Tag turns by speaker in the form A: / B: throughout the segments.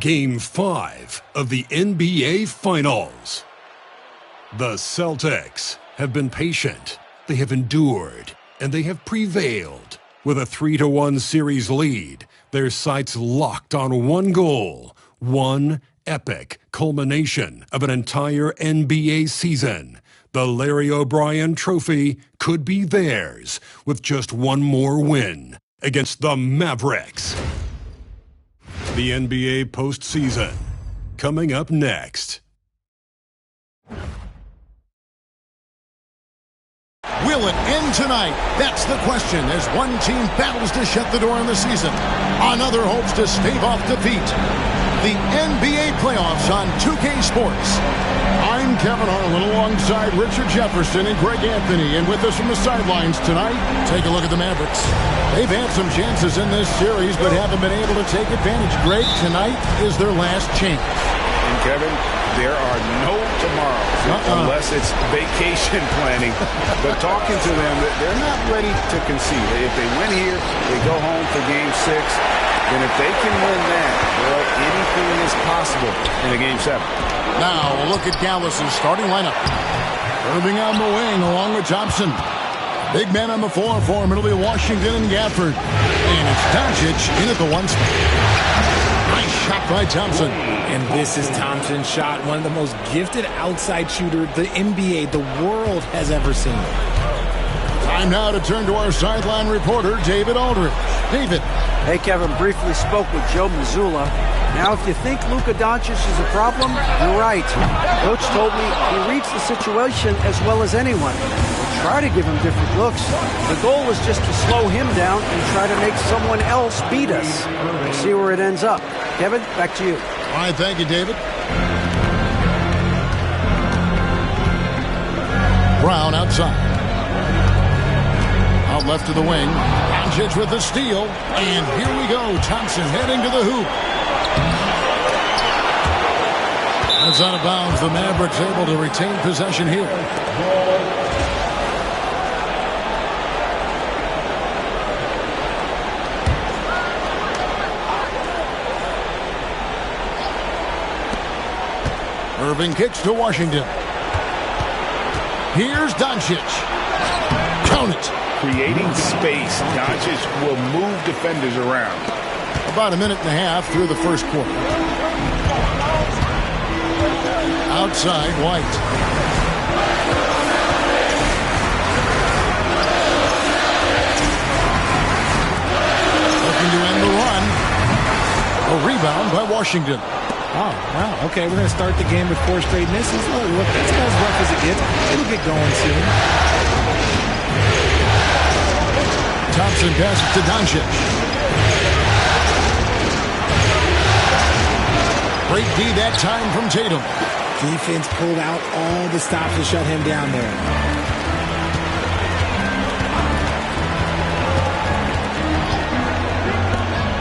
A: Game 5 of the NBA Finals. The Celtics have been patient, they have endured, and they have prevailed. With a 3-1 series lead, their sights locked on one goal, one epic culmination of an entire NBA season. The Larry O'Brien Trophy could be theirs with just one more win against the Mavericks. The NBA postseason, coming up next.
B: Will it end tonight? That's the question as one team battles to shut the door on the season. Another hopes to stave off defeat. The NBA playoffs on 2K Sports. I'm Kevin Harlan alongside Richard Jefferson and Greg Anthony. And with us from the sidelines tonight, take a look at the Mavericks. They've had some chances in this series but haven't been able to take advantage. Greg, tonight is their last chance.
C: And Kevin, there are no tomorrows unless it's vacation planning. But talking to them, they're not ready to concede. If they win here, they go home for Game 6. And if they can win that, well, anything is possible in a Game 7.
B: Now, a look at Dallas' starting lineup. Irving on the wing along with Thompson. Big man on the floor for him. It'll be Washington and Gafford. And it's Doncic in at the one spot. Nice shot by Thompson.
D: And this is Thompson's shot, one of the most gifted outside shooter the NBA, the world has ever seen.
B: Time now to turn to our sideline reporter, David Aldridge. David.
E: Hey, Kevin, briefly spoke with Joe Mazzulla. Now, if you think Luka Doncic is a problem, you're right. Coach told me he reads the situation as well as anyone. We'll try to give him different looks. The goal is just to slow him down and try to make someone else beat us. We'll see where it ends up. Kevin, back to you.
B: All right, thank you, David. Brown outside. Out left to the wing. Doncic with the steal. And here we go. Thompson heading to the hoop. That's out of bounds. The Mavericks able to retain possession here. Irving kicks to Washington. Here's Doncic. Count it.
C: Creating space, Doncic will move defenders around.
B: About a minute and a half through the first quarter. Outside, White. Looking to end the run. A rebound by Washington.
D: Oh, wow. Okay, we're going to start the game with 4 straight misses. Look, that's about as rough as it gets. It'll get going soon.
B: Thompson passes to Doncic. Great D that time from Tatum.
D: Defense pulled out all the stops to shut him down there.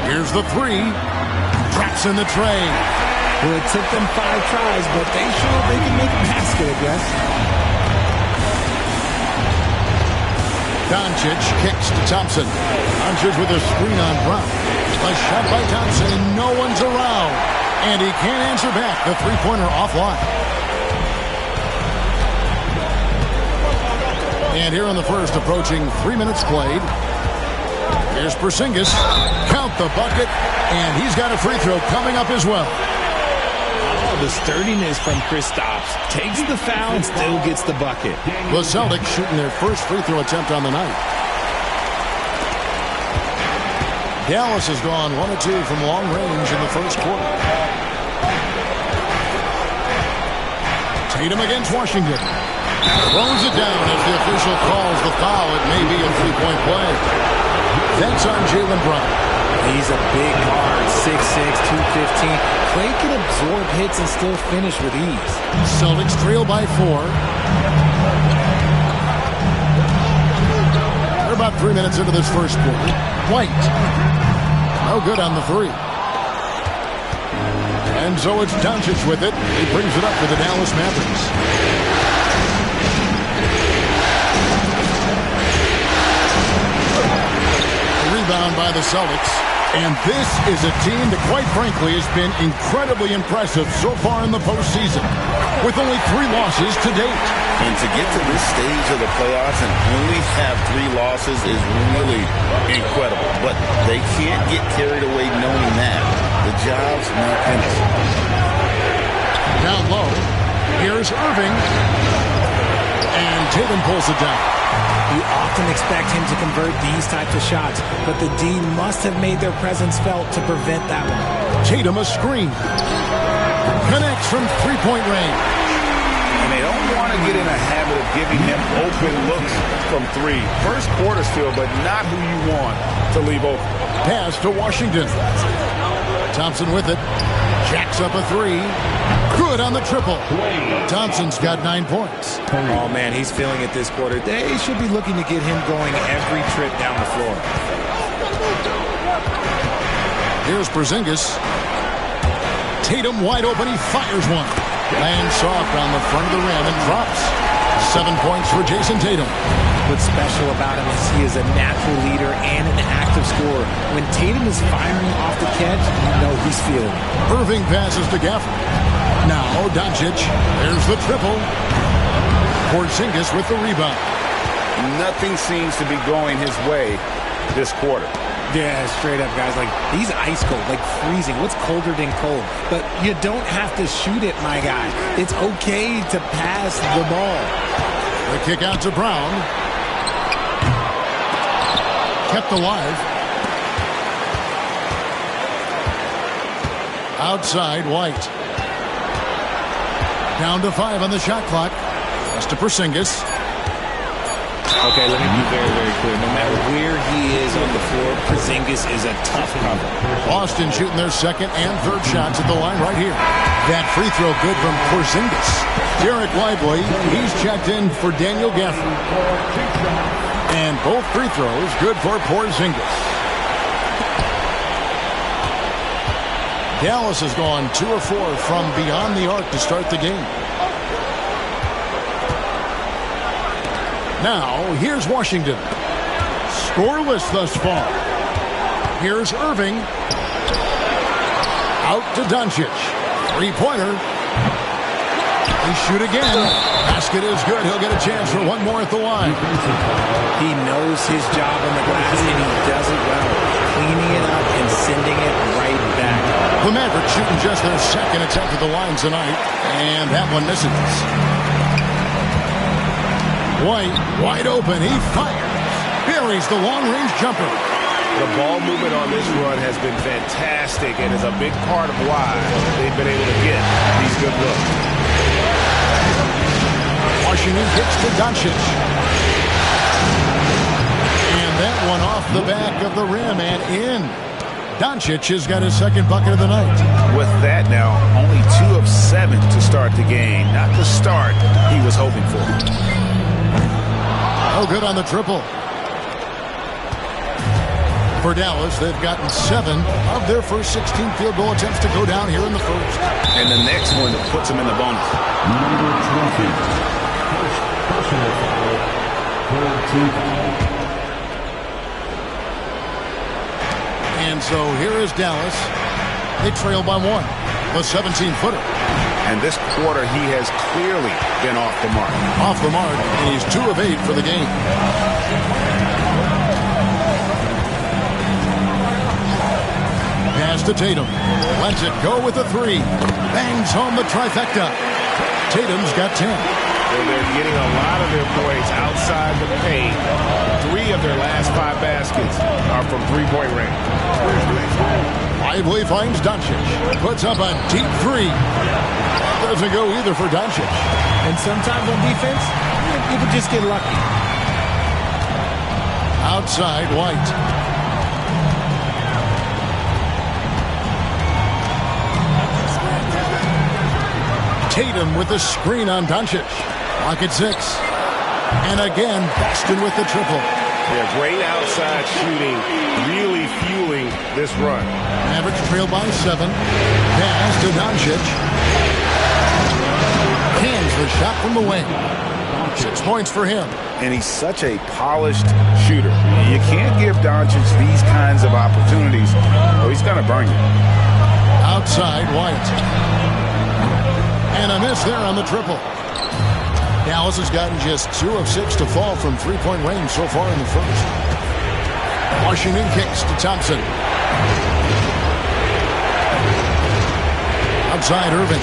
B: Here's the three. Traps in the tray.
D: Well, it took them 5 tries, but they showed they can make a basket, I guess.
B: Doncic kicks to Thompson. Doncic with a screen on Brown. A shot by Thompson, and no one's around. And he can't answer back. The three-pointer offline. And here in the first, approaching 3 minutes played. Here's Porzingis. Count the bucket. And he's got a free throw coming up as well.
D: The sturdiness from Kristaps. Takes the foul and still gets the bucket.
B: The Celtics shooting their first free throw attempt on the night. Dallas has gone 1 of 2 from long range in the first quarter. Tatum against Washington. Throws it down as the official calls the foul. It may be a three-point play. That's on Jaylen Brown.
D: He's a big guard, 6'6", 215. Clay can absorb hits and still finish with ease.
B: Celtics trail by 4. We're about 3 minutes into this first quarter. White. No good on the three. And so it's Doncic with it. He brings it up for the Dallas Mavericks. A rebound by the Celtics. And this is a team that, quite frankly, has been incredibly impressive so far in the postseason, with only 3 losses to date.
F: And to get to this stage of the playoffs and only have 3 losses is really incredible. But they can't get carried away knowing that. The job's not finished.
B: Down low, here's Irving. And Tatum pulls it down.
D: You often expect him to convert these types of shots, but the D must have made their presence felt to prevent that one.
B: Tatum a screen. Connects from 3-point range.
C: And they don't want to get in a habit of giving him open looks from 3. First quarter still, but not who you want to leave open.
B: Pass to Washington. Thompson with it. Jacks up a 3. Good on the triple. Thompson's got 9 points.
D: Oh, man, he's feeling it this quarter. They should be looking to get him going every trip down the floor.
B: Here's Porzingis. Tatum wide open. He fires one. Lands soft on the front of the rim and drops. 7 points for Jason Tatum.
D: What's special about him is he is a natural leader and an active scorer. When Tatum is firing off the catch, you know he's feeling it.
B: Irving passes to Gafford. Now Doncic. There's the triple. Porzingis with the rebound.
C: Nothing seems to be going his way this quarter.
D: Yeah, straight up, guys. Like, he's ice cold, like freezing. What's colder than cold? But you don't have to shoot it, my guy. It's okay to pass the ball.
B: The kick out to Brown. Kept alive. Outside, White. Down to 5 on the shot clock. Pass to Porzingis.
D: Okay, let me be very, very clear. No matter where he is on the floor, Porzingis is a tough cover.
B: Boston shooting their second and third shots at the line right here. That free throw good from Porzingis. Derek Lively, he's checked in for Daniel Gafford. And both free throws good for Porzingis. Dallas has gone 2 of 4 from beyond the arc to start the game. Now, here's Washington. Scoreless thus far. Here's Irving. Out to Doncic. 3-pointer. They shoot again. Basket is good. He'll get a chance for one more at the line.
D: He knows his job on the glass, and he does it well. Cleaning it up and sending it right back.
B: The Mavericks shooting just their second attempt at the line tonight. And that one misses. White, wide open, he fires. Buries the long-range jumper.
C: The ball movement on this run has been fantastic and is a big part of why they've been able to get these good looks.
B: Washington gets to Doncic. And that one off the back of the rim and in. Doncic has got his second bucket of the night.
C: With that now, only 2 of 7 to start the game. Not the start he was hoping for.
B: Oh, good on the triple. For Dallas, they've gotten 7 of their first 16 field goal attempts to go down here in the first.
C: And the next one puts them in the bonus.
G: Number 20. First personal foul. Third team foul.
B: And so here is Dallas. They trail by 1. The 17-footer.
C: And this quarter, he has clearly been off the mark.
B: Off the mark, and he's 2 of 8 for the game. Pass to Tatum. Lets it go with a 3. Bangs home the trifecta. Tatum's got 10.
C: So they're getting a lot of their points outside the paint. 3 of their last 5 baskets are from three-point range.
B: Lively finds Doncic. Puts up a deep 3. Doesn't go either for Doncic.
D: And sometimes on defense, you can just get lucky.
B: Outside, White. Tatum with the screen on Doncic. Lock at 6. And again, Boston with the triple.
C: Yeah, great outside shooting, really fueling this run.
B: Mavericks trail by 7. Pass to Doncic. Hands the shot from the wing. 6 points for him.
C: And he's such a polished shooter. You can't give Doncic these kinds of opportunities, or he's going to burn you.
B: Outside, White. And a miss there on the triple. Dallas has gotten just 2 of 6 to fall from three-point range so far in the first. Washington kicks to Thompson. Outside, Irving.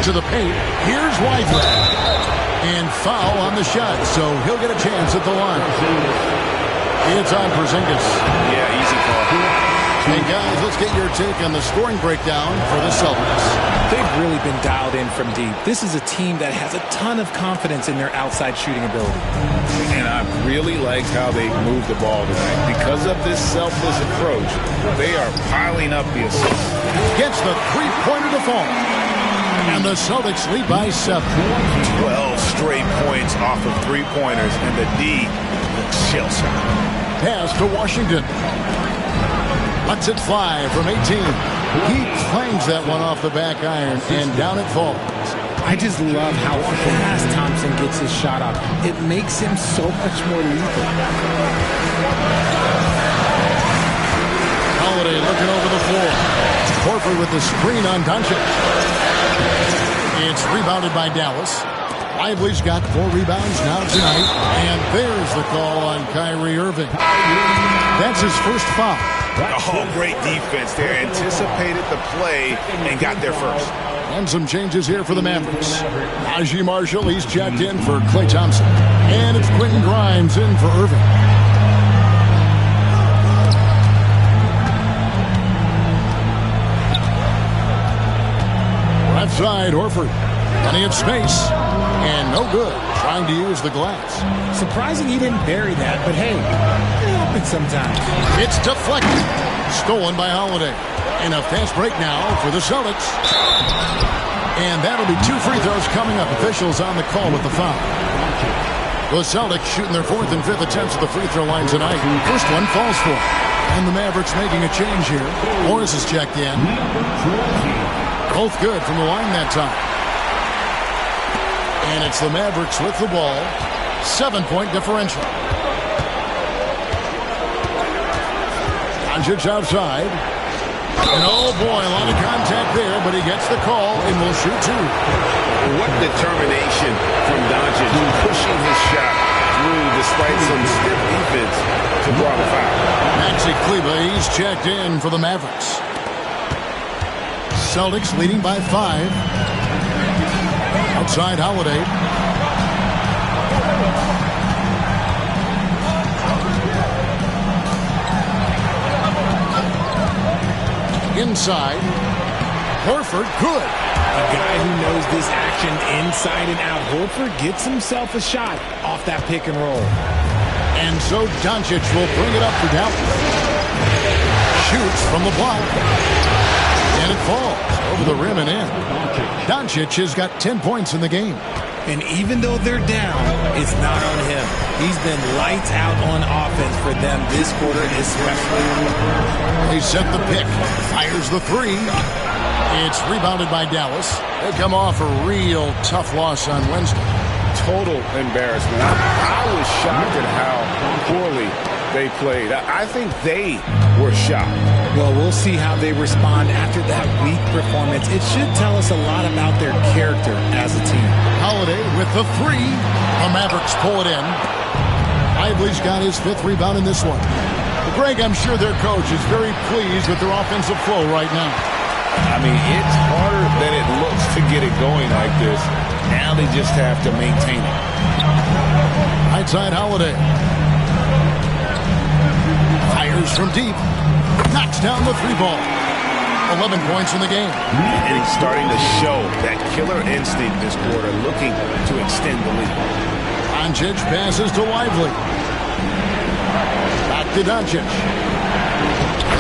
B: To the paint. Here's Whiteley. And foul on the shot, so he'll get a chance at the line. It's on Porzingis.
C: Yeah, easy call.
B: Hey, guys, let's get your take on the scoring breakdown for the Celtics.
D: They've really been dialed in from deep. This is a team that has a ton of confidence in their outside shooting ability.
C: And I really like how they moved the ball tonight. Because of this selfless approach, they are piling up the assists.
B: Gets the three-pointer to fall. And the Celtics lead by 7.
C: 12 straight points off of three-pointers, and the D looks shell-shocked.
B: Pass to Washington. Lets it fly from 18. He clangs that one off the back iron, and down it falls.
D: I just love how fast Thompson gets his shot off. It makes him so much more lethal.
B: Holiday looking over the floor. Horford with the screen on Doncic. It's rebounded by Dallas. Lively's got 4 rebounds now tonight. And there's the call on Kyrie Irving. That's his first foul.
C: Oh, great defense there. Anticipated the play and got there first.
B: And some changes here for the Mavericks. Najee Marshall, he's checked in for Klay Thompson. And it's Quentin Grimes in for Irving. Left side, Horford. Plenty of space. And no good. Trying to use the glass.
D: Surprising he didn't bury that, but hey, it happens sometimes.
B: It's deflected. Stolen by Holiday. And a fast break now for the Celtics. And that'll be 2 free throws coming up. Officials on the call with the foul. The Celtics shooting their 4th and 5th attempts at the free throw line tonight. First one falls for it. And the Mavericks making a change here. Morris is checked in. Both good from the line that time. And it's the Mavericks with the ball. 7-point differential. Doncic outside. And oh boy, a lot of contact there, but he gets the call and will shoot 2.
C: What determination from Doncic pushing his shot through despite some stiff defense to draw the foul.
B: Maxi Kleber, he's checked in for the Mavericks. Celtics leading by 5. Outside Holiday. Inside. Horford, good.
D: A guy who knows this action inside and out. Horford gets himself a shot off that pick and roll.
B: And so Doncic will bring it up for Dallas. Shoots from the block. And it falls over the rim and in. Doncic has got 10 points in the game.
D: And even though they're down, it's not on him. He's been lights out on offense for them this quarter especially.
B: They set the pick. Fires the 3. It's rebounded by Dallas. They come off a real tough loss on Wednesday.
C: Total embarrassment. I was shocked at how poorly they played. I think they were shocked.
D: Well, we'll see how they respond after that weak performance. It should tell us a lot about their character as a team.
B: Holiday with the 3. The Mavericks pull it in. Lively's got his 5th rebound in this one. But Greg, I'm sure their coach is very pleased with their offensive flow right now.
C: I mean, it's harder than it looks to get it going like this. Now they just have to maintain it.
B: Right side Holiday. Fires from deep. Knocks down the 3 ball. 11 points in the game.
C: And he's starting to show that killer instinct this quarter, looking to extend the lead.
B: Doncic passes to Lively. Back to Doncic.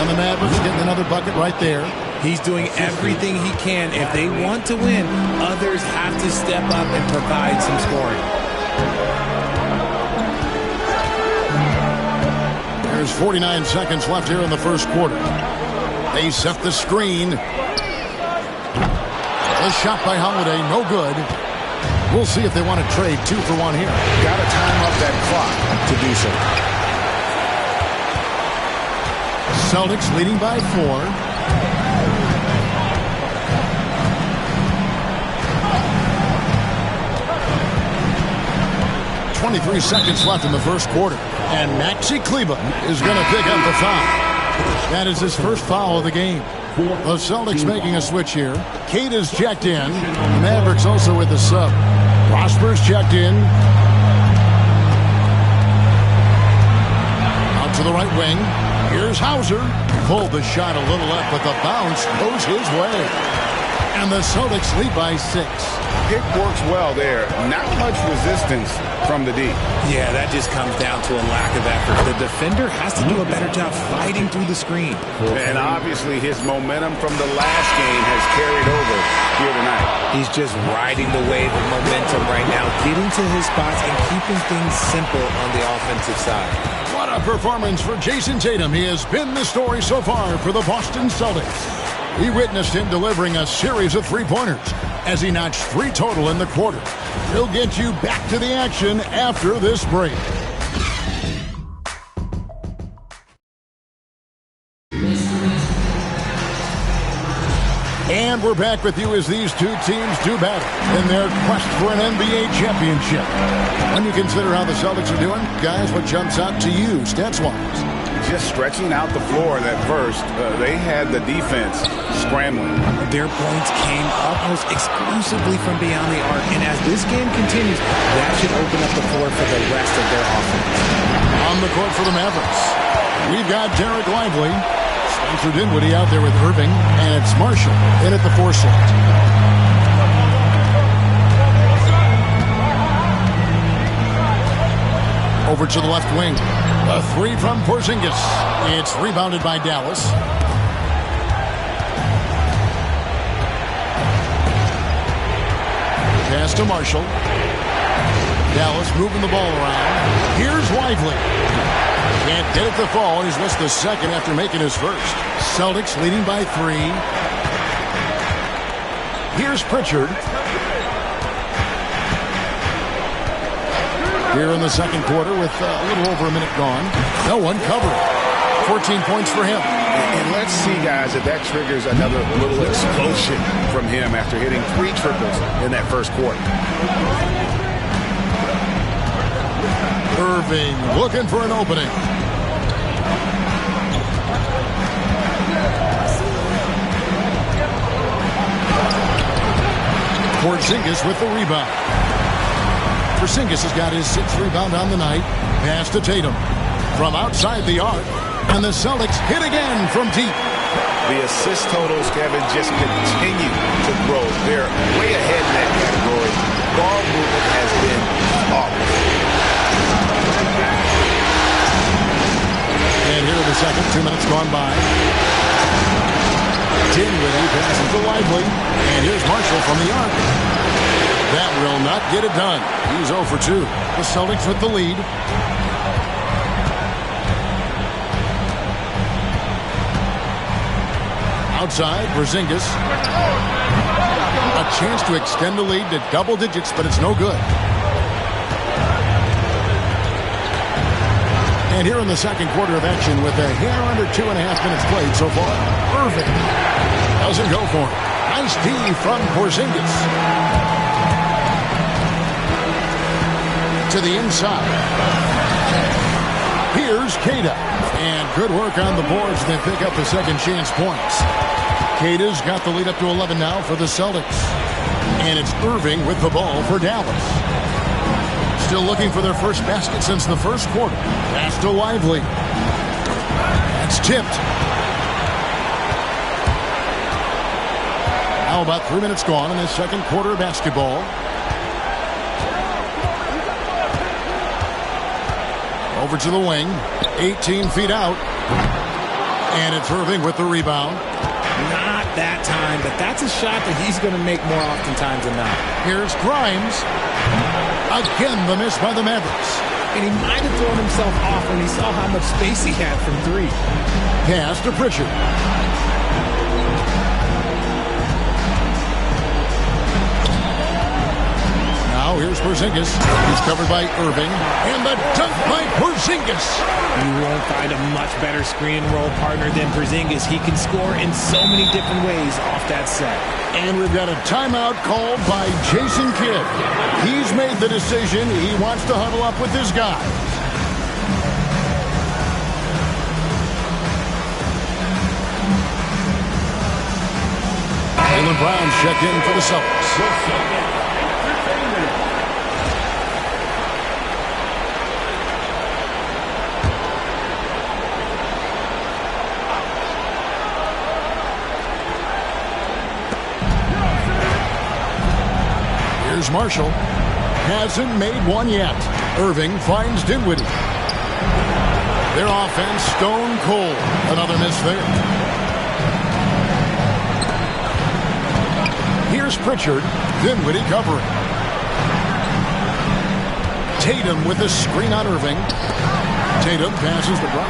B: And the Mavericks getting another bucket right there.
D: He's doing everything he can. If they want to win, others have to step up and provide some scoring.
B: There's 49 seconds left here in the first quarter. They set the screen. The shot by Holiday, no good. We'll see if they want to trade 2 for 1 here.
C: Got to time up that clock to do so.
B: Celtics leading by 4. 23 seconds left in the first quarter. And Maxi Kleber is going to pick up the foul. That is his first foul of the game. The Celtics making a switch here. Kate is checked in. Mavericks also with the sub. Prosper's checked in. Out to the right wing. Here's Hauser. Pulled the shot a little left, but the bounce goes his way. And the Celtics lead by 6.
C: Pick works well there. Not much resistance from the D.
D: Yeah, that just comes down to a lack of effort. The defender has to do a better job fighting through the screen.
C: And obviously his momentum from the last game has carried over here tonight.
D: He's just riding the wave of momentum right now, getting to his spots and keeping things simple on the offensive side.
B: What a performance for Jason Tatum. He has been the story so far for the Boston Celtics. We witnessed him delivering a series of three-pointers as he notched 3 total in the quarter. He'll get you back to the action after this break. And we're back with you as these two teams do battle in their quest for an NBA championship. When you consider how the Celtics are doing, guys, what jumps out to you stats-wise?
C: Just stretching out the floor that first. They had the defense scrambling.
D: Their points came almost exclusively from beyond the arc. And as this game continues, that should open up the floor for the rest of their offense.
B: On the court for the Mavericks, we've got Derek Lively. Spencer Dinwiddie out there with Irving. And it's Marshall in at the 4 slot. Over to the left wing. A 3 from Porzingis. It's rebounded by Dallas. Pass to Marshall. Dallas moving the ball around. Here's Lively. Can't get it to fall. He's missed the second after making his first. Celtics leading by 3. Here's Pritchard. Here in the second quarter with a little over a minute gone. No one covering. 14 points for him.
C: And let's see, guys, if that triggers another little explosion from him after hitting 3 triples in that first quarter.
B: Irving looking for an opening. Porzingis with the rebound. Porzingis has got his 6th rebound on the night. Pass to Tatum from outside the arc. And the Celtics hit again from deep.
C: The assist totals, Kevin, just continue to grow. They're way ahead in that category. Ball movement has been awful.
B: And here in the second, 2 minutes gone by. Dinwiddie passes to Lively. And here's Marshall from the arc. That will not get it done. He's 0 for 2. The Celtics with the lead. Outside, Porzingis. A chance to extend the lead to double digits, but it's no good. And here in the second quarter of action with a hair under 2.5 minutes played so far. Irving doesn't go for it. Nice D from Porzingis. To the inside. Here's Queta. And good work on the boards. They pick up the second chance points. Queta's got the lead up to 11 now for the Celtics. And it's Irving with the ball for Dallas. Still looking for their first basket since the first quarter. Pass to Lively. That's tipped. Now about 3 minutes gone in this second quarter of basketball. Over to the wing. 18 feet out. And it's Irving with the rebound.
D: Not that time, but that's a shot that he's going to make more oftentimes than not.
B: Here's Grimes. Again, the miss by the Mavericks.
D: And he might have thrown himself off when he saw how much space he had from 3.
B: Pass to Pritchard. Porzingis. He's covered by Irving. And the dunk by Porzingis.
D: You won't find a much better screen and roll partner than Porzingis. He can score in so many different ways off that set.
B: And we've got a timeout called by Jason Kidd. He's made the decision. He wants to huddle up with his guy. Jaylen Brown checked in for the Celtics. Here's Marshall. Hasn't made one yet. Irving finds Dinwiddie. Their offense stone cold. Another miss there. Here's Pritchard. Dinwiddie covering. Tatum with a screen on Irving. Tatum passes to Brown.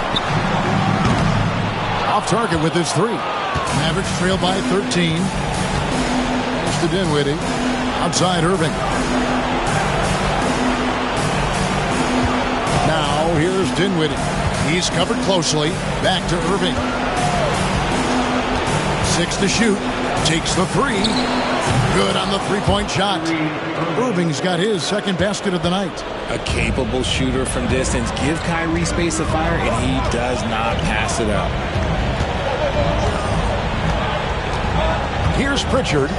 B: Off target with his three. Mavericks trail by 13. Pass to Dinwiddie. Outside Irving. Now here's Dinwiddie. He's covered closely. Back to Irving. 6 to shoot. Takes the three. Good on the three-point shot. Irving's got his second basket of the night.
D: A capable shooter from distance. Give Kyrie space to fire, and he does not pass it up.
B: Here's Pritchard.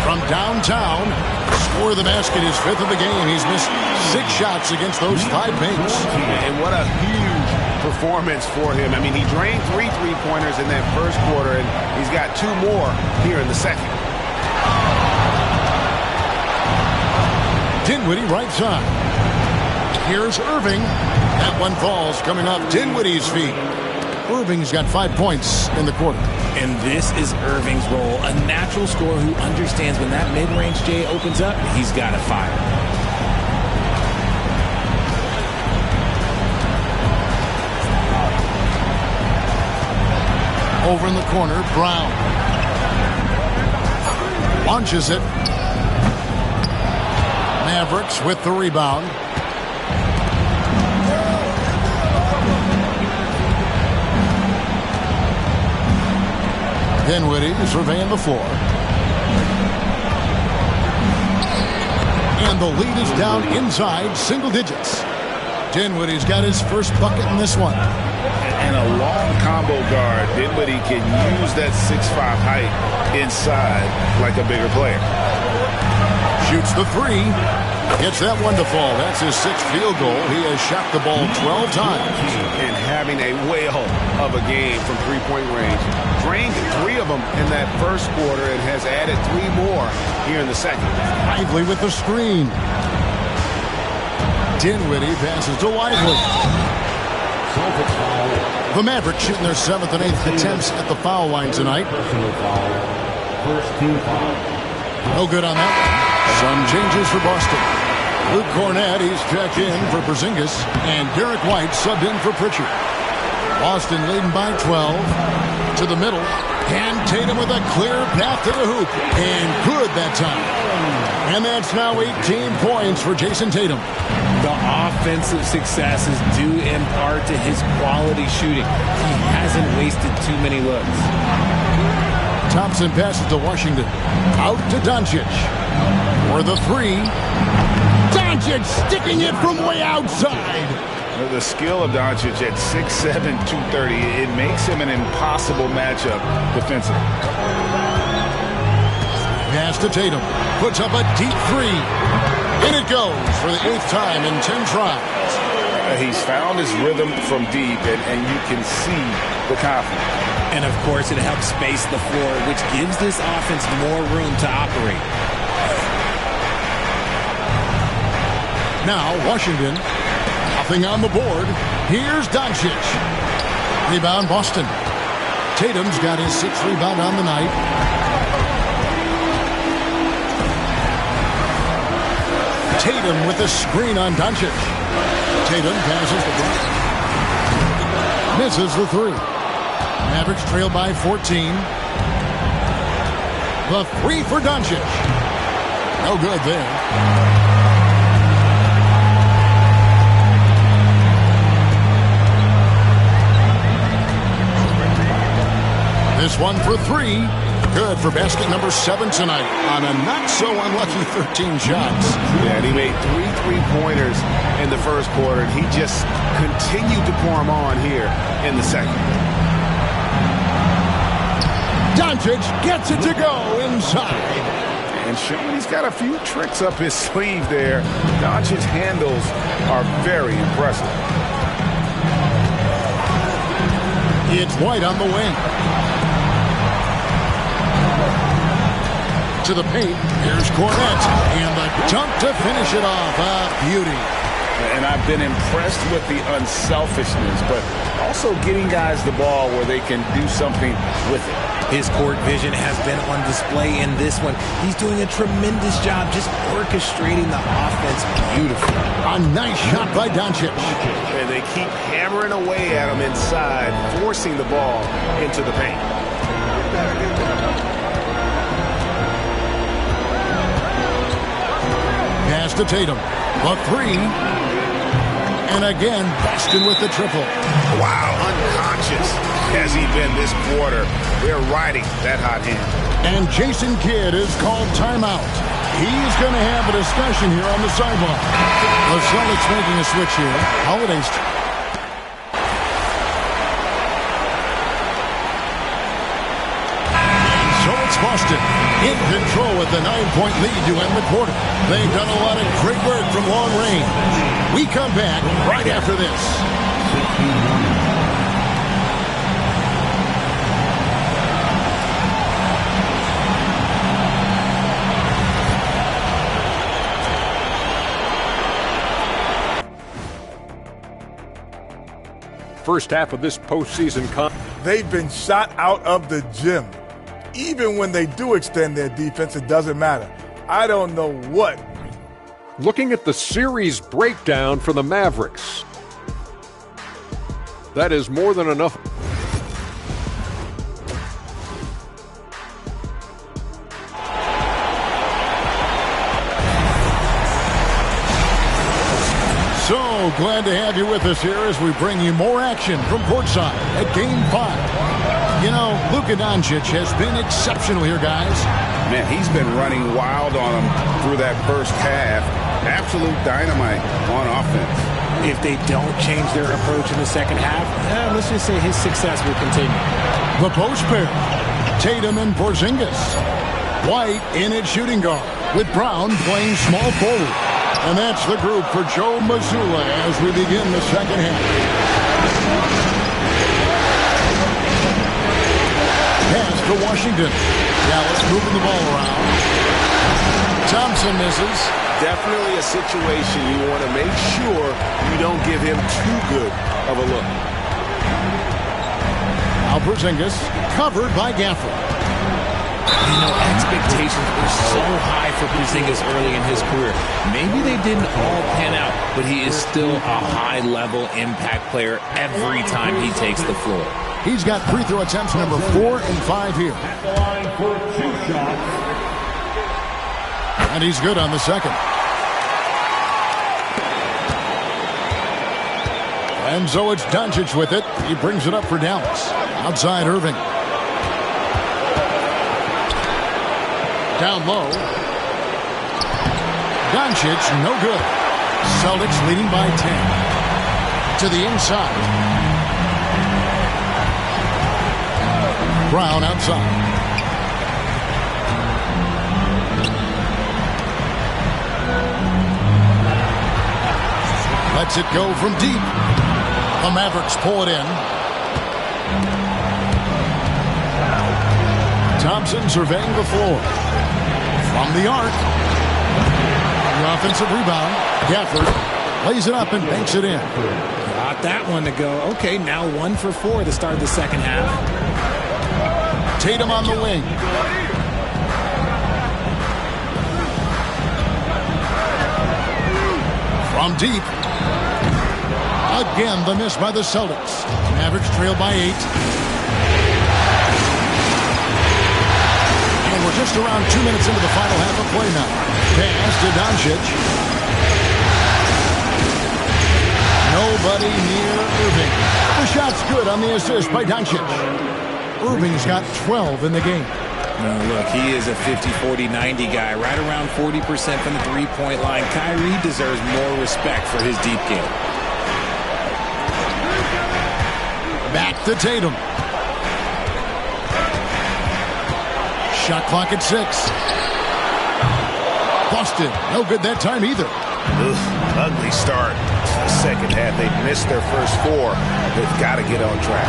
B: From downtown, score the basket, his fifth of the game. He's missed 6 shots against those 5 bigs.
C: And what a huge performance for him. I mean, he drained 3 three-pointers in that first quarter, and he's got 2 more here in the second.
B: Dinwiddie right side. Here's Irving. That one falls coming off Dinwiddie's feet. Irving's got 5 points in the quarter.
D: And this is Irving's role, a natural scorer who understands when that mid-range J opens up, he's got to fire.
B: Over in the corner, Brown. Launches it. Mavericks with the rebound. Dinwiddie surveying the floor. And the lead is down inside single digits. Dinwiddie's got his first bucket in this one.
C: And a long combo guard. Dinwiddie can use that 6'5" height inside like a bigger player.
B: Shoots the three. Gets that one to fall. That's his 6th field goal. He has shot the ball 12 times.
C: And having a whale of a game from three-point range. Drained 3 of them in that first quarter and has added 3 more here in the second.
B: Lively with the screen. Dinwiddie passes to Lively. The Mavericks shooting their 7th and 8th attempts at the foul line tonight. No good on that one. Some changes for Boston. Luke Cornett, he's checked in for Porzingis, and Derek White subbed in for Pritchard. Boston leading by 12. To the middle, and Tatum with a clear path to the hoop, and good that time. And that's now 18 points for Jason Tatum.
D: The offensive success is due in part to his quality shooting. He hasn't wasted too many looks.
B: Thompson passes to Washington. Out to Doncic. For the three. Doncic sticking it from way outside.
C: The skill of Doncic at 6'7", 230, it makes him an impossible matchup defensively.
B: Pass to Tatum. Puts up a deep three. In it goes for the 8th time in 10 tries.
C: He's found his rhythm from deep, and you can see the confidence.
D: And, of course, it helps space the floor, which gives this offense more room to operate.
B: Now, Washington, nothing on the board. Here's Doncic. Rebound, Boston. Tatum's got his 6th rebound on the night. Tatum with a screen on Doncic. Tatum passes the block. Misses the three. Mavericks trail by 14. The three for Doncic. No good there. This one for three. Good for basket number 7 tonight on a not-so-unlucky 13 shots.
C: Yeah, and he made 3 3-pointers in the first quarter, and he just continued to pour them on here in the second.
B: Doncic gets it to go inside.
C: And showing he's got a few tricks up his sleeve there. Doncic's handles are very impressive.
B: It's White on the wing. To the paint. Here's Cornette. And the dunk to finish it off. A beauty.
C: And I've been impressed with the unselfishness, but also getting guys the ball where they can do something with it.
D: His court vision has been on display in this one. He's doing a tremendous job just orchestrating the offense beautifully.
B: A nice shot by Doncic.
C: And they keep hammering away at him inside, forcing the ball into the paint.
B: Pass to Tatum. A three. And again, Boston with the triple.
C: Wow, unconscious has he been this quarter. They're riding that hot hand.
B: And Jason Kidd is called timeout. He's going to have a discussion here on the sideline. The Celtics making a switch here. Holiday's. And so it's Boston in control with the 9-point lead to end the quarter. They've done a lot of great work from long range. We come back right after this.
H: First half of this postseason.
I: They've been shot out of the gym. Even when they do extend their defense, it doesn't matter. I don't know what.
H: Looking at the series breakdown for the Mavericks. That is more than enough.
B: So glad to have you with us here as we bring you more action from courtside at Game 5. You know, Luka Doncic has been exceptional here, guys.
C: Man, he's been running wild on them through that first half. Absolute dynamite on offense.
D: If they don't change their approach in the second half, let's just say his success will continue.
B: The post pair, Tatum and Porzingis. White in at shooting guard with Brown playing small forward. And that's the group for Joe Mazzulla as we begin the second half. Pass to Washington. Dallas moving the ball around. Thompson misses.
C: Definitely a situation you want to make sure you don't give him too good of a look.
B: Now Porzingis covered by Gafford.
D: You know, expectations were so high for Porzingis early in his career. Maybe they didn't all pan out, but he is still a high-level impact player every time he takes the floor.
B: He's got free throw attempts number 4 and 5 here.
G: At the line for 2 shots.
B: And he's good on the second. And so it's Doncic with it. He brings it up for Dallas. Outside Irving. Down low. Doncic, no good. Celtics leading by 10. To the inside. Brown outside. Lets it go from deep. The Mavericks pull it in. Thompson surveying the floor. From the arc. The offensive rebound. Gafford lays it up and banks it in.
D: Got that one to go. Okay, now 1 for 4 to start the second half.
B: Tatum on the wing. From deep. Again, the miss by the Celtics. Mavericks trail by 8. And we're just around 2 minutes into the final half of play now. Pass to Doncic. Nobody near Irving. The shot's good on the assist by Doncic. Irving's got 12 in the game.
D: No, look, he is a 50-40-90 guy, right around 40% from the three-point line. Kyrie deserves more respect for his deep game.
B: Back to Tatum. Shot clock at 6. Boston, no good that time either.
C: Ugly start to the second half. They've missed their first 4. They've got to get on track.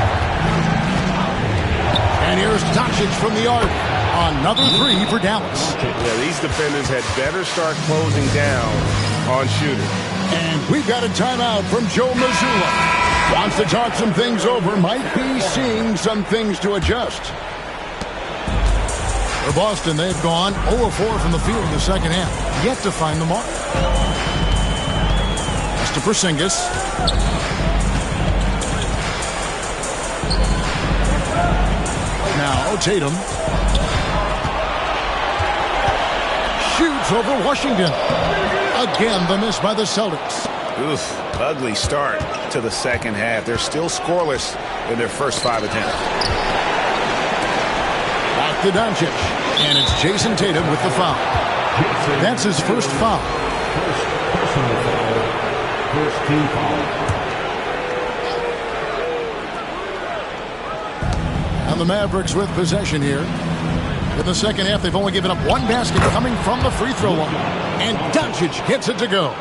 B: And here's Doncic from the arc. Another 3 for Dallas.
C: Yeah, these defenders had better start closing down on shooters.
B: And we've got a timeout from Joe Mazzulla. Wants to talk some things over. Might be seeing some things to adjust. For Boston, they've gone 0-4 from the field in the second half. Yet to find the mark. That's to Porzingis. Now Tatum. Shoots over Washington. Again, the miss by the Celtics.
C: Ugly start to the second half. They're still scoreless in their first 5 attempts.
B: Back to Doncic. And it's Jason Tatum with the foul. That's his first foul.
G: First team foul.
B: And the Mavericks with possession here. In the second half, they've only given up 1 basket coming from the free throw line. And Doncic gets it to go.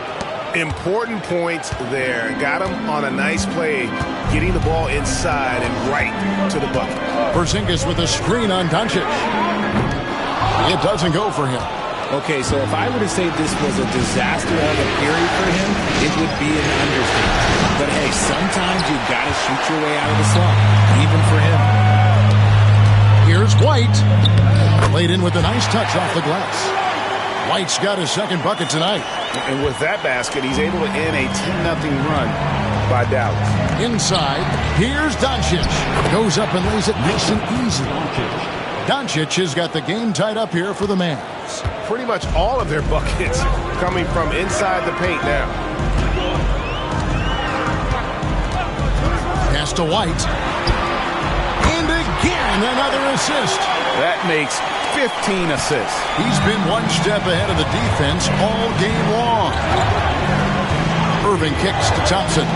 C: Important points there. Got him on a nice play, getting the ball inside and right to the bucket.
B: Porzingis with a screen on Doncic. It doesn't go for him.
D: Okay, so if I were to say this was a disaster of a period for him, it would be an understatement. But hey, sometimes you've got to shoot your way out of the slump, even for him.
B: Here's White. Laid in with a nice touch off the glass. White's got his second bucket tonight.
C: And with that basket, he's able to end a 10-0 run by Dallas.
B: Inside, here's Doncic. Goes up and lays it nice and easy. Doncic has got the game tied up here for the Mavs.
C: Pretty much all of their buckets coming from inside the paint now.
B: Pass to White. And again, another assist.
C: That makes 15 assists.
B: He's been one step ahead of the defense all game long. Irving kicks to Thompson.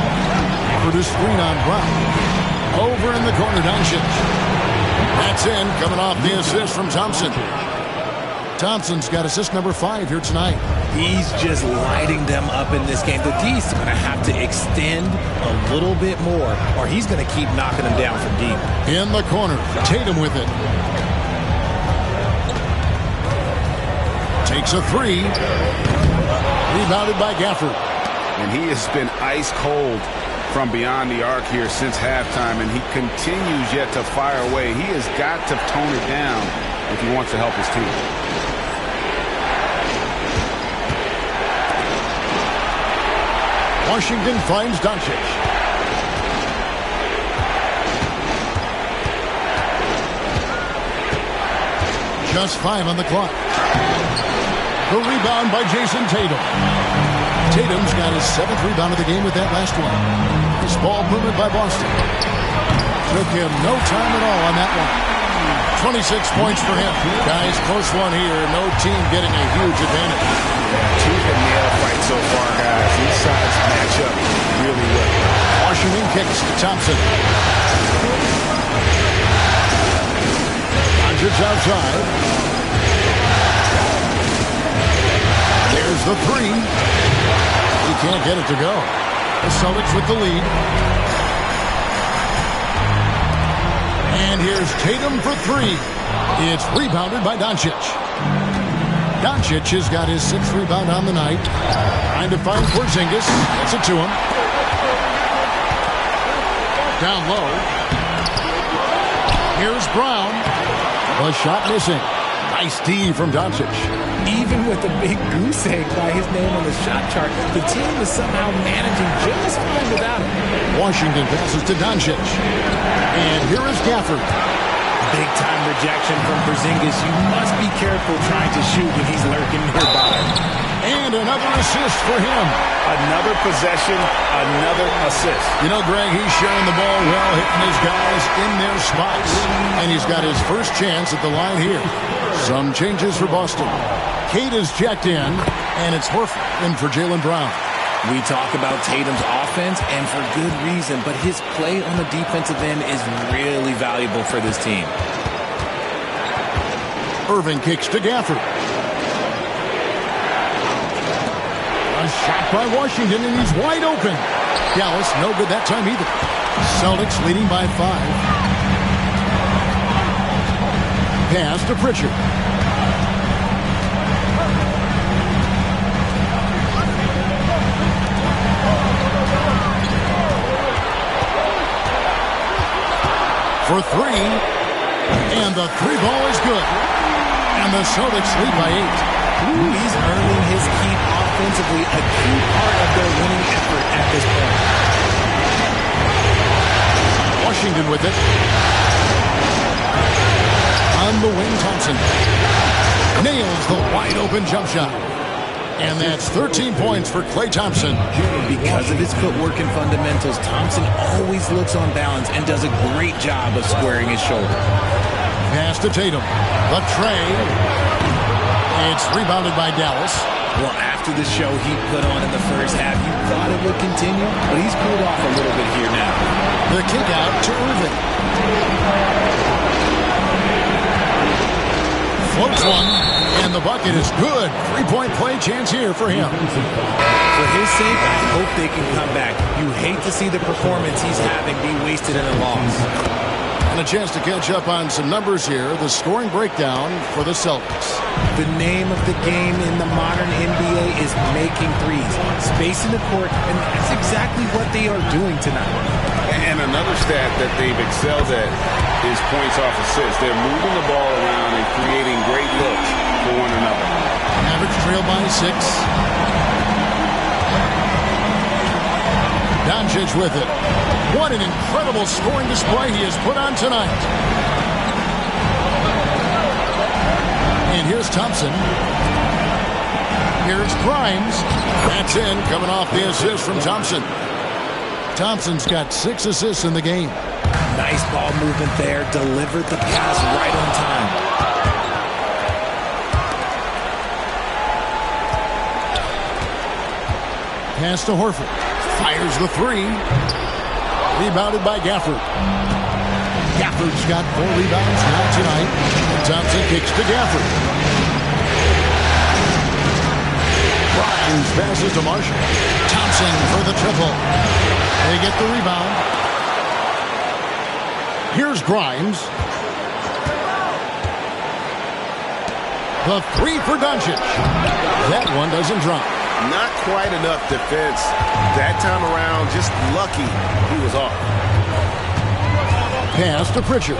B: Produced screen on Brown. Over in the corner, Doncic. That's in, coming off the assist from Thompson. Thompson's got assist number 5 here tonight.
D: He's just lighting them up in this game. The D's going to have to extend a little bit more, or he's going to keep knocking them down from deep.
B: In the corner, Tatum with it. Takes a 3. Rebounded by Gafford.
C: And he has been ice cold from beyond the arc here since halftime, and he continues yet to fire away. He has got to tone it down if he wants to help his team.
B: Washington finds Doncic. Just 5 on the clock. The rebound by Jason Tatum. Tatum's got his 7th rebound of the game with that last one. This ball movement by Boston. Took him no time at all on that one. 26 points for him. Guys, close one here. No team getting a huge advantage.
C: Two been nail fight so far, guys. These sides match up really well.
B: Washington kicks to Thompson. Doncic outside. There's the 3. He can't get it to go. The Celtics with the lead. And here's Tatum for 3. It's rebounded by Doncic. Doncic has got his 6th rebound on the night. Trying to find Porzingis. Gets it to him. Down low. Here's Brown. The shot missing. Nice D from Doncic.
D: Even with a big goose egg by his name on the shot chart, the team is somehow managing just fine without him.
B: Washington passes to Doncic. And here is Gafford.
D: Big-time rejection from Porzingis. You must be careful trying to shoot when he's lurking nearby.
B: And an another assist for him.
C: Another possession, another assist.
B: You know, Greg, he's sharing the ball well, hitting his guys in their spots, and he's got his first chance at the line here. Some changes for Boston. Cade is checked in, and it's Horford in for Jaylen Brown.
D: We talk about Tatum's offense, and for good reason, but his play on the defensive end is really valuable for this team.
B: Irving kicks to Gafford. A shot by Washington, and he's wide open. Dallas, no good that time either. Celtics leading by 5. Pass to Pritchard. For 3. And the 3 ball is good. And the Celtics lead by 8.
D: He's earning his keep offensively, a key part of their winning effort at this point.
B: Washington with it. On the wing, Thompson nails the wide-open jump shot. And that's 13 points for Klay Thompson.
D: Because of his footwork and fundamentals, Thompson always looks on balance and does a great job of squaring his shoulder.
B: Pass to Tatum. The tray. It's rebounded by Dallas.
D: Well, after the show he put on in the first half, you thought it would continue, but he's cooled off a little bit here now.
B: The kick out to Irving. Floats one, and the bucket is good. 3-point play chance here for him.
D: For his sake, I hope they can come back. You hate to see the performance he's having be wasted in a loss.
B: And a chance to catch up on some numbers here. The scoring breakdown for the Celtics.
D: The name of the game in the modern NBA is making threes. Spacing the court, and that's exactly what they are doing tonight.
C: And another stat that they've excelled at is points off assists. They're moving the ball around and creating great looks for one another.
B: Average trail by 6. Doncic with it. What an incredible scoring display he has put on tonight. And here's Thompson. Here's Grimes. That's in, coming off the assist from Thompson. Thompson's got 6 assists in the game.
D: Nice ball movement there. Delivered the pass right on time.
B: Pass to Horford. Fires the 3. Rebounded by Gafford. Gafford's got 4 rebounds now tonight. Thompson kicks to Gafford. Grimes passes to Marshall. Thompson for the triple. They get the rebound. Here's Grimes. The 3 for Doncic. That one doesn't drop.
F: Not quite enough defense that time around. Just lucky he was off.
B: Pass to Pritchard.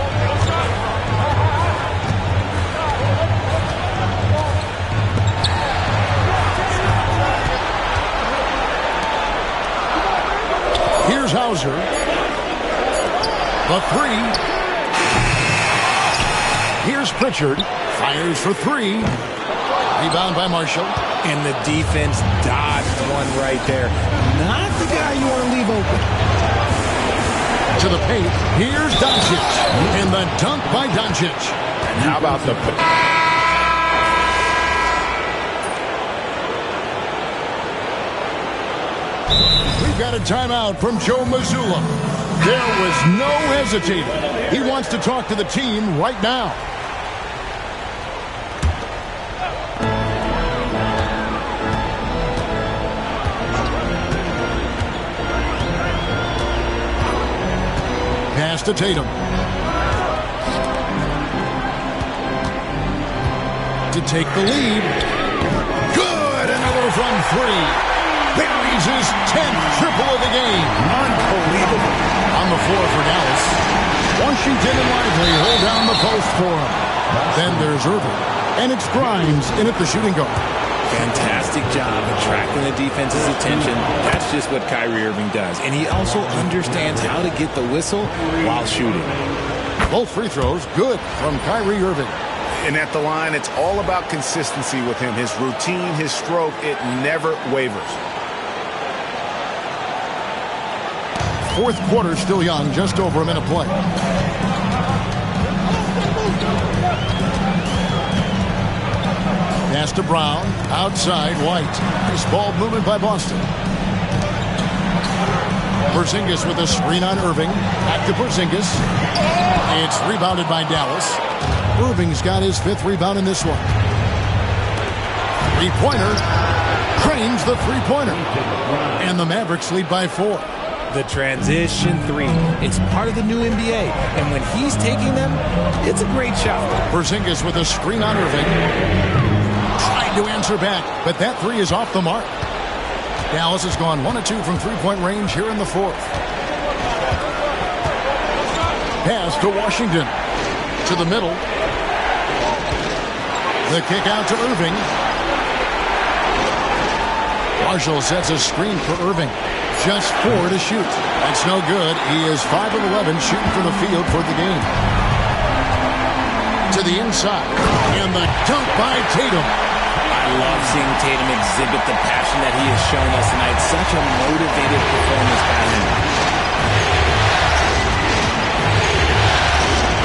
B: Here's Hauser. The 3. Here's Pritchard. Fires for 3. Rebound by Marshall.
D: And the defense dodged one right there. Not the guy you want to leave open.
B: To the paint. Here's Doncic. And the dunk by Doncic.
C: And how about the...
B: We've got a timeout from Joe Mazzulla. There was no hesitating. He wants to talk to the team right now. Pass to Tatum. To take the lead. Good! Another from 3. Buries his 10th triple of the game. Unbelievable. On the floor for Dallas. Washington and Lively hold down the post for him. Then there's Irving. And it's Grimes in at the shooting guard.
D: Fantastic job attracting the defense's attention. That's just what Kyrie Irving does. And he also understands how to get the whistle while shooting.
B: Both free throws good from Kyrie Irving.
C: And at the line, it's all about consistency with him. His routine, his stroke, it never wavers.
B: Fourth quarter still young, just over a minute play. Pass to Brown, outside White. Nice ball movement by Boston. Porzingis with a screen on Irving. Back to Porzingis. It's rebounded by Dallas. Irving's got his 5th rebound in this one. Three-pointer. Cranes the three-pointer. And the Mavericks lead by 4.
D: The transition 3. It's part of the new NBA. And when he's taking them, it's a great shot.
B: Porzingis with a screen on Irving. Trying to answer back, but that 3 is off the mark. Dallas has gone 1 of 2 from three-point range here in the 4th. Pass to Washington. To the middle. The kick out to Irving. Marshall sets a screen for Irving. Just 4 to shoot. That's no good. He is 5 of 11 shooting from the field for the game. To the inside. And the dunk by Tatum.
D: I love seeing Tatum exhibit the passion that he has shown us tonight. Such a motivated performance by him.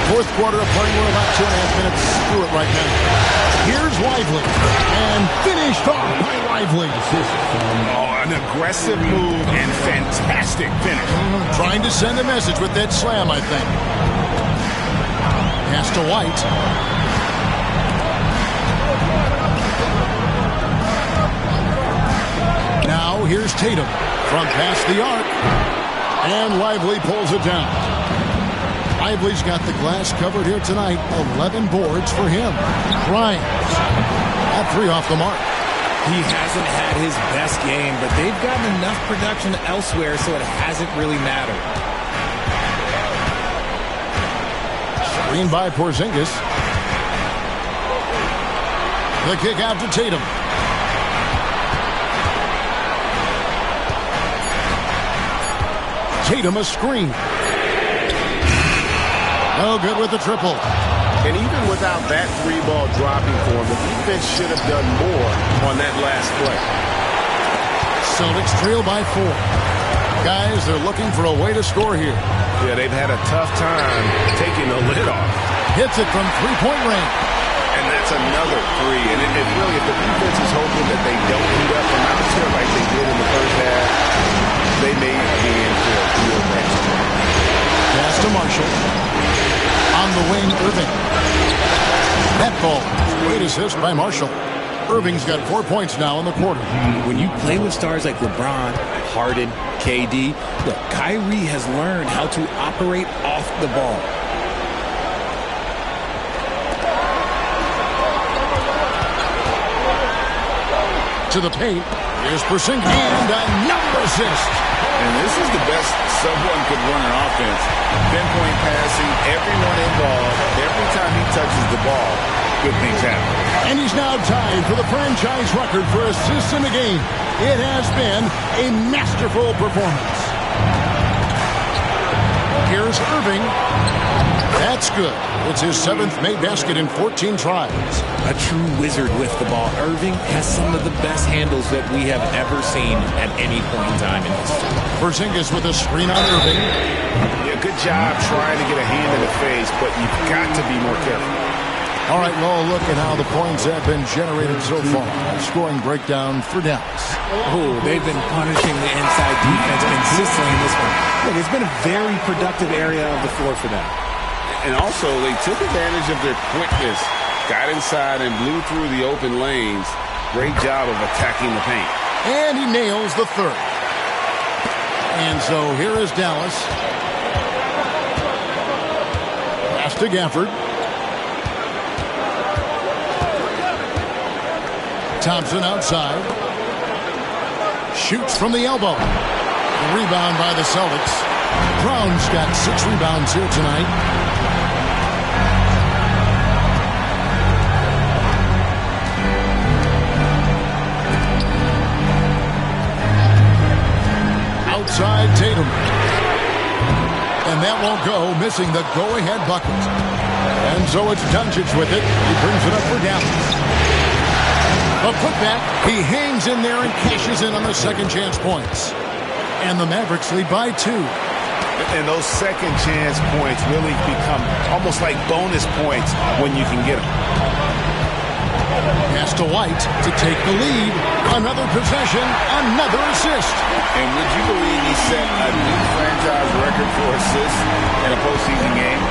B: Fourth quarter of play. We're about 2.5 minutes through it right now. Here's Lively. And finished off by Lively.
C: Oh, an aggressive move and fantastic finish.
B: Trying to send a message with that slam, I think. Pass to White. Now here's Tatum from past the arc. And Lively pulls it down. Lively's got the glass covered here tonight. 11 boards for him. Grimes. That 3 off the mark.
D: He hasn't had his best game, but they've gotten enough production elsewhere, so it hasn't really mattered.
B: Screen by Porzingis. The kick out to Tatum. Tatum a screen. No good with the triple.
C: And even without that 3-ball dropping for him, the defense should have done more on that last play.
B: Celtics trail by 4. Guys, they're looking for a way to score here.
C: Yeah, they've had a tough time taking the lid off.
B: Hits it from three-point range.
C: And that's another 3. And it really, if the defense is hoping that they don't heat up from out here like they did in the first half, they may be in for a real match.
B: Pass to Marshall. On the wing, Irving. That ball. Great assist by Marshall. Irving's got 4 points now in the quarter.
D: When you play with stars like LeBron, Harden, KD, look, Kyrie has learned how to operate off the ball.
B: To the paint. Here's Porzingis. And another assist.
F: And this is the best someone could run an offense. Pinpoint passing, everyone involved. Every time he touches the ball, good things happen.
B: And he's now tied for the franchise record for assists in the game. It has been a masterful performance. Here's Irving. That's good. It's his 7th made basket in 14 tries.
D: A true wizard with the ball. Irving has some of the best handles that we have ever seen at any point in time in history.
B: Porzingis with a screen on Irving.
C: Yeah, good job trying to get a hand in the face, but you've got to be more careful.
B: All right, well, look at how the points have been generated so far. Scoring breakdown for Dallas.
D: Oh, they've been punishing the inside defense consistently in this one. Look, it's been a very productive area of the floor for them.
F: And also, they took advantage of their quickness, got inside and blew through the open lanes. Great job of attacking the paint.
B: And he nails the 3rd. And so here is Dallas. Pass to Gafford. Thompson outside. Shoots from the elbow. The rebound by the Celtics. Brown's got 6 rebounds here tonight. Outside Tatum. And that won't go, missing the go-ahead bucket. And so it's Doncic with it. He brings it up for Dallas. A putback. He hangs in there and cashes in on the second chance points. And the Mavericks lead by 2.
C: And those second chance points really become almost like bonus points when you can get them.
B: Pass to White to take the lead. Another possession, another assist.
C: And would you believe he set a new franchise record for assists in a postseason game?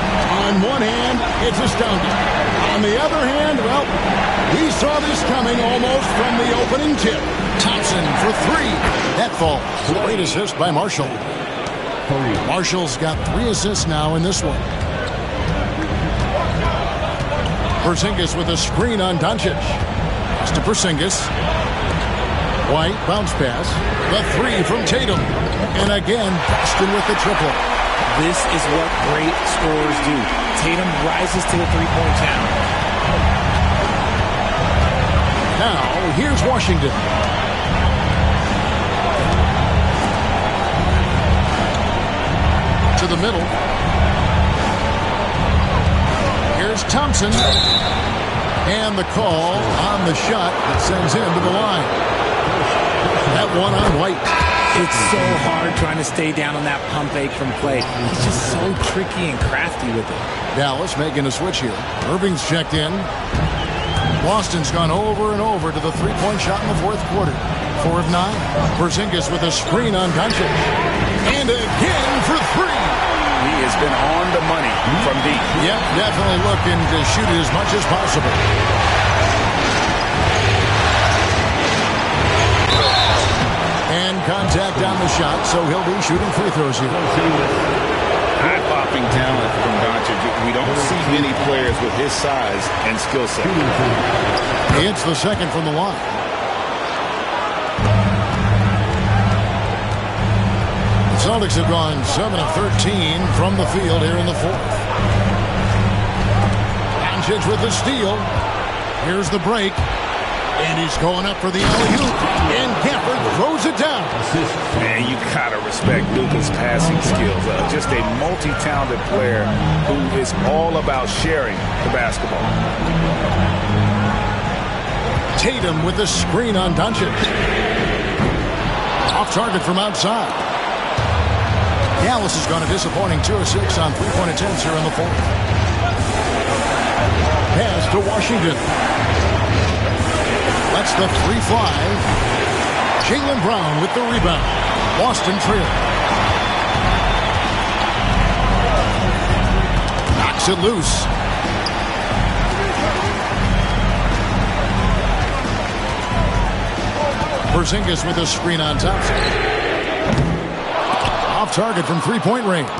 B: On one hand, it's astounding. On the other hand, well, we saw this coming almost from the opening tip. Thompson for 3. That falls. Great assist by Marshall. Marshall's got 3 assists now in this one. Porzingis with a screen on Doncic. Pass to Porzingis. White, bounce pass. The 3 from Tatum. And again, Boston with the triple.
D: This is what great scorers do. Tatum rises to the three-point challenge.
B: Now, here's Washington. To the middle. Here's Thompson. And the call on the shot that sends him to the line. That one on White.
D: It's so hard trying to stay down on that pump fake from Clay. He's just so tricky and crafty with it.
B: Dallas making a switch here. Irving's checked in. Boston's gone over and over to the three-point shot in the fourth quarter. 4 of 9. Porzingis with a screen on Doncic. And again for 3.
C: He has been on the money from deep.
B: Yep, definitely looking to shoot it as much as possible. And contact on the shot, so he'll be shooting free throws here.
C: Eye-popping talent from Doncic. We don't see many players with his size and skill set.
B: It's the second from the line. The Celtics have gone 7 of 13 from the field here in the fourth. Doncic with the steal. Here's the break. And he's going up for the alley-oop. And Gafford throws it down.
C: Man, you gotta respect Luka's passing skills. Just a multi-talented player who is all about sharing the basketball.
B: Tatum with the screen on Doncic. Off target from outside. Dallas has gone a disappointing 2 of 6 on three-point attempts here in the fourth. Pass to Washington. That's the 3 fly. Jaylen Brown with the rebound. Boston trail. Knocks it loose. Porzingis with a screen on Thompson. Off target from three-point range.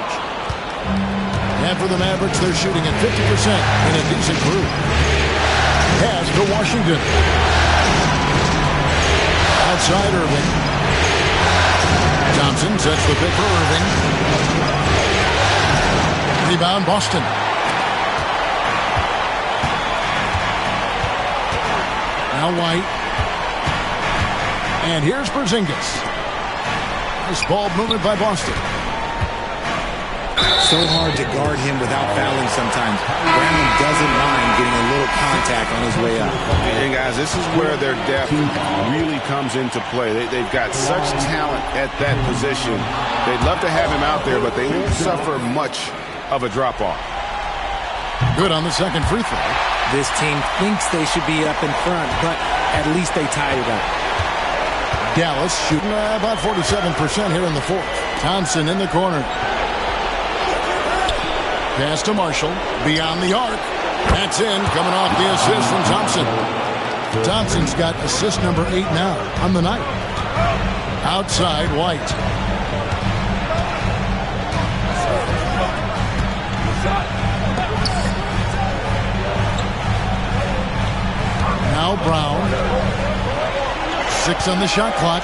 B: And for the Mavericks, they're shooting at 50% in a decent group. Pass to Washington. Outside Irving. Thompson sets the pick for Irving. Rebound Boston. Now White. And here's Porzingis. Nice ball movement by Boston.
D: So hard to guard him without fouling sometimes. Brown doesn't mind getting a little contact on his way up.
C: And guys, this is where their depth really comes into play. They've got such talent at that position. They'd love to have him out there, but they won't suffer much of a drop-off.
B: Good on the second free throw.
D: This team thinks they should be up in front, but at least they tied it up.
B: Dallas shooting about 47% here in the fourth. Thompson in the corner. Pass to Marshall. Beyond the arc. That's in. Coming off the assist from Thompson. Thompson's got assist number 8 now on the night. Outside White. Now Brown. 6 on the shot clock.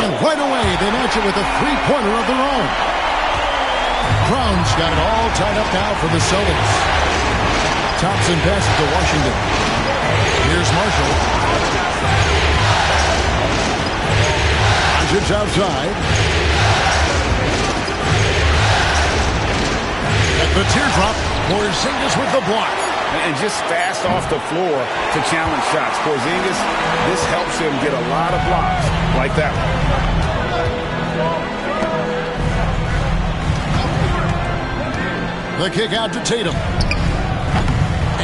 B: And right away they match it with a three-pointer of their own. Brown's got it all tied up now for the Celtics. Thompson passes to Washington. Here's Marshall. It's outside. The teardrop. Porzingis with the block.
C: And just fast off the floor to challenge shots. Porzingis, this helps him get a lot of blocks like that
B: one. The kick out to Tatum.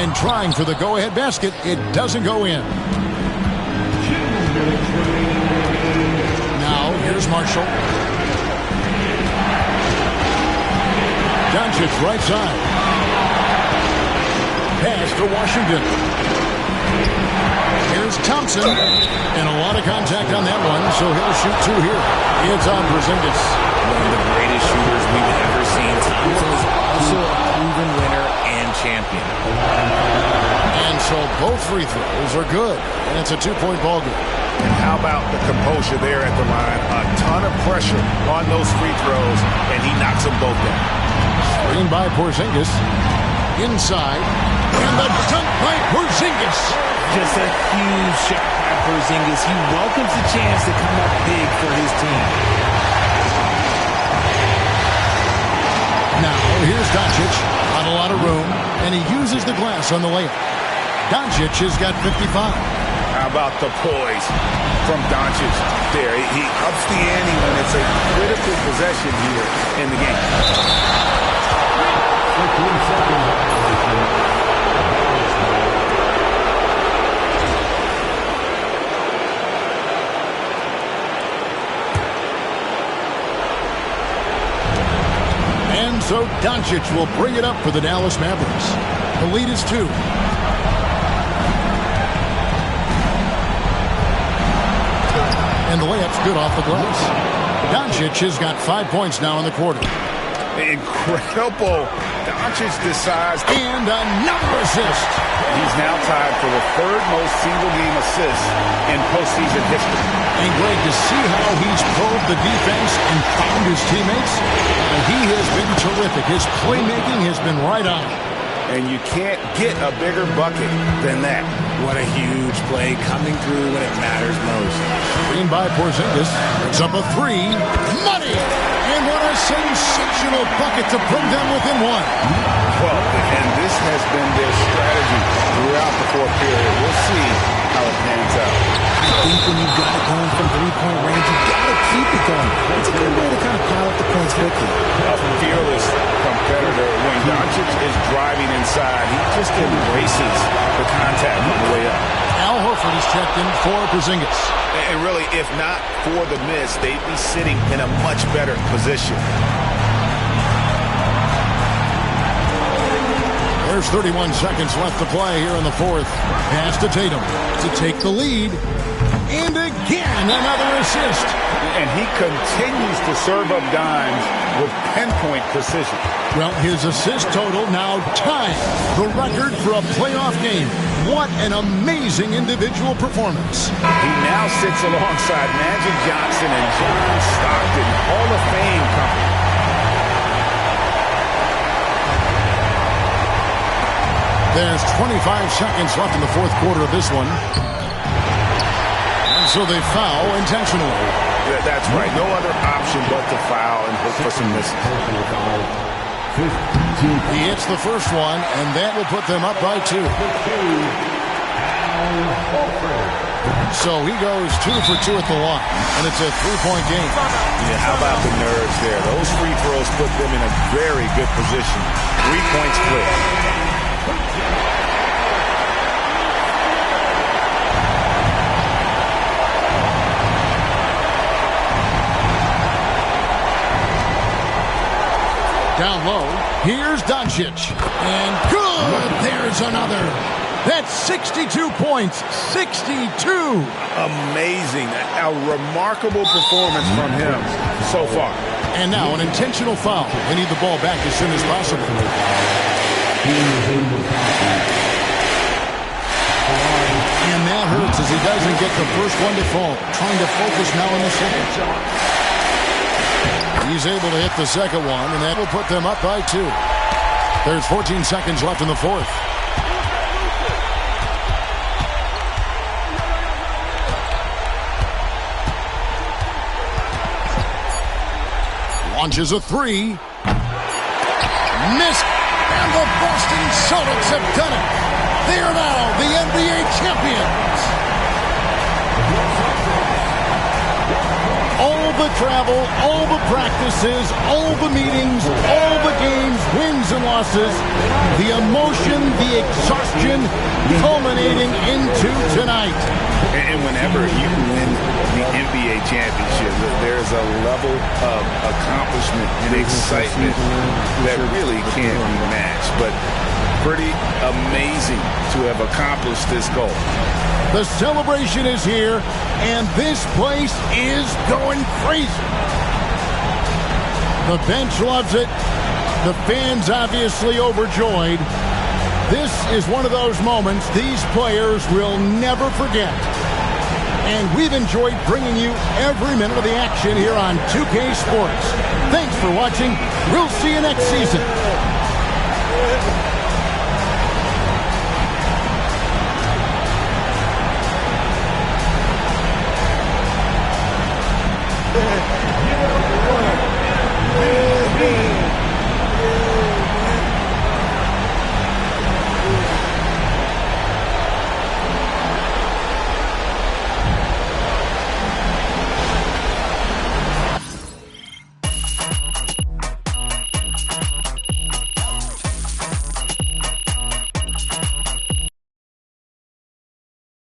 B: And trying for the go-ahead basket. It doesn't go in. Now, here's Marshall. Doncic right side. Pass to Washington. Here's Thompson. And a lot of contact on that one, so he'll shoot two here. It's on Porzingis.
D: One of the greatest shooters we've ever seen. Thompson is also a proven winner and champion.
B: And so both free throws are good. And it's a two-point ball game.
C: And how about the composure there at the line? A ton of pressure on those free throws, and he knocks them both down.
B: Screen by Porzingis. Inside. And the dunk by Porzingis.
D: Just a huge shot by Porzingis. He welcomes the chance to come up big for his team.
B: Now, here's Doncic. Not a lot of room. And he uses the glass on the layup. Doncic has got 55.
C: How about the poise from Doncic there? He ups the ante when it's a critical possession here in the game.
G: 15 seconds.
B: And so Doncic will bring it up for the Dallas Mavericks. The lead is 2. And the layup's good off the glass. Doncic has got 5 points now in the quarter.
C: Incredible. Doncic decides.
B: And another assist.
C: He's now tied for the third most single-game assists in postseason history.
B: And Greg, to see how he's probed the defense and found his teammates, he has been terrific. His playmaking has been right on.
C: And you can't get a bigger bucket than that.
D: What a huge play coming through when it matters most.
B: Screen by Porzingis. Brings up a 3. Money! And what a sensational bucket to bring them within 1.
C: Well, and this has been their strategy throughout the fourth period. We'll see how it pans out.
D: I think when you've got it going from three-point range, you've got to keep it going. It's a good way to kind of pile up the points quickly.
C: A fearless competitor. When Doncic is driving inside, he just embraces the contact on the way up.
B: Al Horford is checked in for Porzingis.
C: And really, if not for the miss, they'd be sitting in a much better position.
B: There's 31 seconds left to play here in the fourth. Pass to Tatum to take the lead. And again, another assist.
C: And he continues to serve up dimes with pinpoint precision.
B: Well, his assist total now tied the record for a playoff game. What an amazing individual performance.
C: He now sits alongside Magic Johnson and John Stockton, Hall of Fame company.
B: There's 25 seconds left in the fourth quarter of this one. And so they foul intentionally.
C: That's right. No other option but to foul and look for some misses.
B: He hits the first one, and that will put them up by 2. So he goes 2 for 2 at the line, and it's a 3-point game.
C: Yeah, how about the nerves there? Those free throws put them in a very good position. 3 points clear.
B: Down low, here's Doncic. And good! There's another. That's 62 points. 62!
C: Amazing. A remarkable performance from him so far.
B: And now an intentional foul. They need the ball back as soon as possible. And that hurts as he doesn't get the first one to fall. Trying to focus now on the second. He's able to hit the second one, and that will put them up by 2. There's 14 seconds left in the fourth. Launches a 3. Missed. And the Boston Celtics have done it. They are now the NBA champions. All the travel, all the practices, all the meetings, all the games, wins and losses, the emotion, the exhaustion culminating into tonight.
C: And whenever you win the NBA championship, there's a level of accomplishment and excitement that really can't be matched. But pretty amazing to have accomplished this goal.
B: The celebration is here, and this place is going crazy. The bench loves it. The fans obviously overjoyed. This is one of those moments these players will never forget. And we've enjoyed bringing you every minute of the action here on 2K Sports. Thanks for watching. We'll see you next season.